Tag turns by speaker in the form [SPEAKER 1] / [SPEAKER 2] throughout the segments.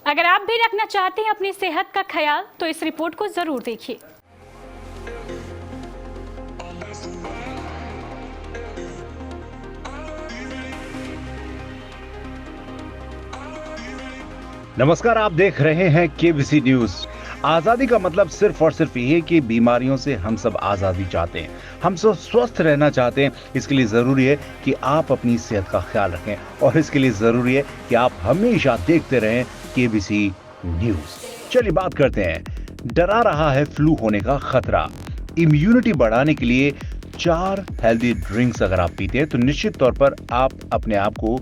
[SPEAKER 1] अगर आप भी रखना चाहते हैं अपनी सेहत का ख्याल तो इस रिपोर्ट को जरूर देखिए।
[SPEAKER 2] नमस्कार, आप देख रहे हैं केबीसी न्यूज। आजादी का मतलब सिर्फ और सिर्फ ये है कि बीमारियों से हम सब आजादी चाहते हैं, हम सब स्वस्थ रहना चाहते हैं। इसके लिए जरूरी है कि आप अपनी सेहत का ख्याल रखें और इसके लिए जरूरी है कि आप हमेशा देखते रहें केबीसी न्यूज। चलिए बात करते हैं। डरा रहा है फ्लू होने का खतरा। इम्यूनिटी बढ़ाने के लिए 4 हेल्दी ड्रिंक्स अगर आप पीते हैं तो निश्चित तौर पर आप अपने आप को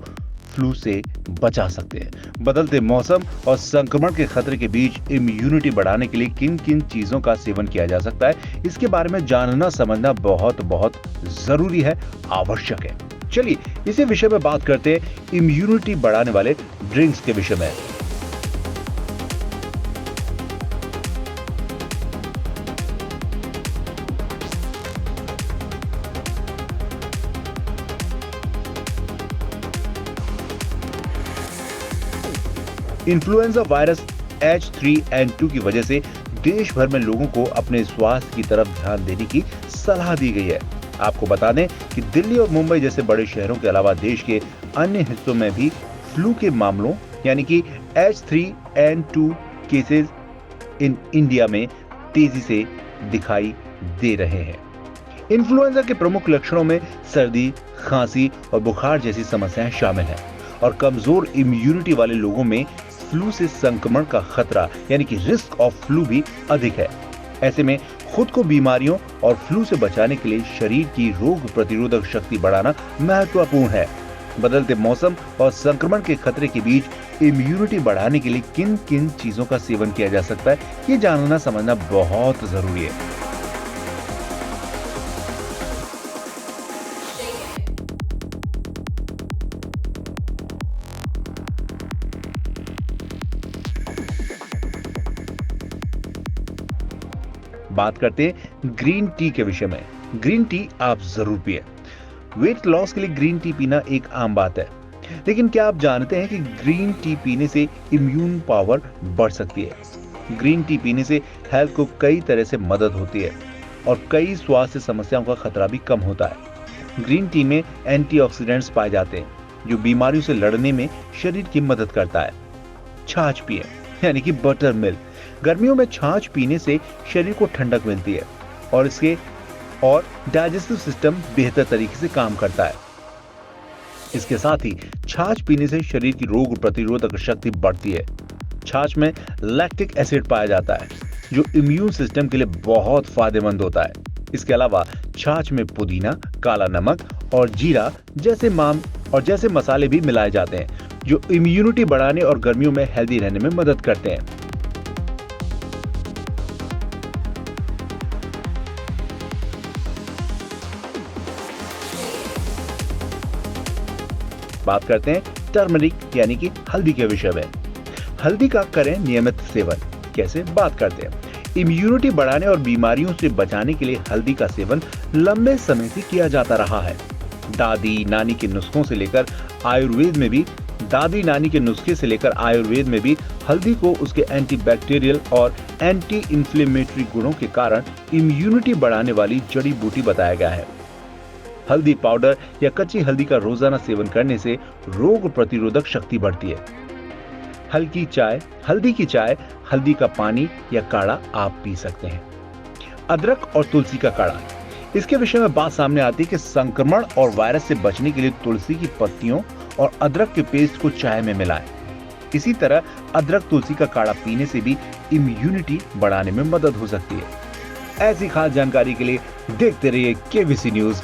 [SPEAKER 2] फ्लू से बचा सकते हैं। बदलते मौसम और संक्रमण के खतरे के बीच इम्यूनिटी बढ़ाने के लिए किन किन चीजों का सेवन किया जा सकता है, इसके बारे में जानना समझना बहुत बहुत जरूरी है, आवश्यक है। चलिए इसी विषय में बात करते हैं, इम्यूनिटी बढ़ाने वाले ड्रिंक्स के विषय में। इन्फ्लुएंजा वायरस H3N2 की वजह से देश भर में लोगों को अपने स्वास्थ्य की तरफ ध्यान देने की सलाह दी गई है। आपको बता दें कि दिल्ली और मुंबई जैसे बड़े शहरों के अलावा देश के अन्य हिस्सों में भी फ्लू के मामलों यानी कि H3N2 केसेस इन इंडिया में तेजी से दिखाई दे रहे हैं। इन्फ्लुएंजा के प्रमुख लक्षणों में सर्दी, खांसी और बुखार जैसी समस्याएं शामिल हैं और कमजोर इम्यूनिटी वाले लोगों में फ्लू से संक्रमण का खतरा यानी कि रिस्क ऑफ फ्लू भी अधिक है। ऐसे में खुद को बीमारियों और फ्लू से बचाने के लिए शरीर की रोग प्रतिरोधक शक्ति बढ़ाना महत्वपूर्ण है। बदलते मौसम और संक्रमण के खतरे के बीच इम्यूनिटी बढ़ाने के लिए किन किन चीजों का सेवन किया जा सकता है, ये जानना समझना बहुत जरूरी है। बात करते हैं ग्रीन टी के विषय में। ग्रीन टी आप जरूर पिए। वेट लॉस के लिए ग्रीन टी पीना एक आम बात है, लेकिन क्या आप जानते हैं कि ग्रीन टी पीने से इम्यून पावर बढ़ सकती है। ग्रीन टी पीने से हेल्थ को कई तरह से मदद होती है और कई स्वास्थ्य समस्याओं का खतरा भी कम होता है। ग्रीन टी में एंटीऑक्सीडेंट्स पाए जाते हैं जो बीमारियों से लड़ने में शरीर की मदद करता है। छाछ पिए यानी कि बटर मिल्क। गर्मियों में छाछ पीने से शरीर को ठंडक मिलती है और डाइजेस्टिव सिस्टम बेहतर तरीके से काम करता है। इसके साथ ही छाछ पीने से शरीर की रोग प्रतिरोधक शक्ति बढ़ती है। छाछ में लैक्टिक एसिड पाया जाता है जो इम्यून सिस्टम के लिए बहुत फायदेमंद होता है। इसके अलावा छाछ में पुदीना, काला नमक और जीरा जैसे मसाले भी मिलाए जाते हैं जो इम्यूनिटी बढ़ाने और गर्मियों में हेल्दी रहने में मदद करते हैं। बात करते हैं टर्मरिक यानी कि हल्दी के विषय में। हल्दी का करें नियमित सेवन। कैसे, बात करते हैं। इम्यूनिटी बढ़ाने और बीमारियों से बचाने के लिए हल्दी का सेवन लंबे समय से किया जाता रहा है। दादी नानी के नुस्खे से लेकर आयुर्वेद में भी हल्दी को उसके एंटीबैक्टीरियल और एंटी इंफ्लेमेटरी गुणों के कारण इम्यूनिटी बढ़ाने वाली जड़ी बूटी बताया गया है। हल्दी पाउडर या कच्ची हल्दी का रोजाना सेवन करने से रोग प्रतिरोधक शक्ति बढ़ती है। हल्दी की चाय, हल्दी का पानी या काढ़ा आप पी सकते हैं। अदरक और तुलसी का काढ़ा। इसके विषय में बात सामने आती है कि संक्रमण और वायरस से बचने के लिए तुलसी की पत्तियों और अदरक के पेस्ट को चाय में मिलाएं। इसी तरह अदरक तुलसी का काढ़ा पीने से भी इम्यूनिटी बढ़ाने में मदद हो सकती है। ऐसी खास जानकारी के लिए देखते रहिए केबीसी न्यूज।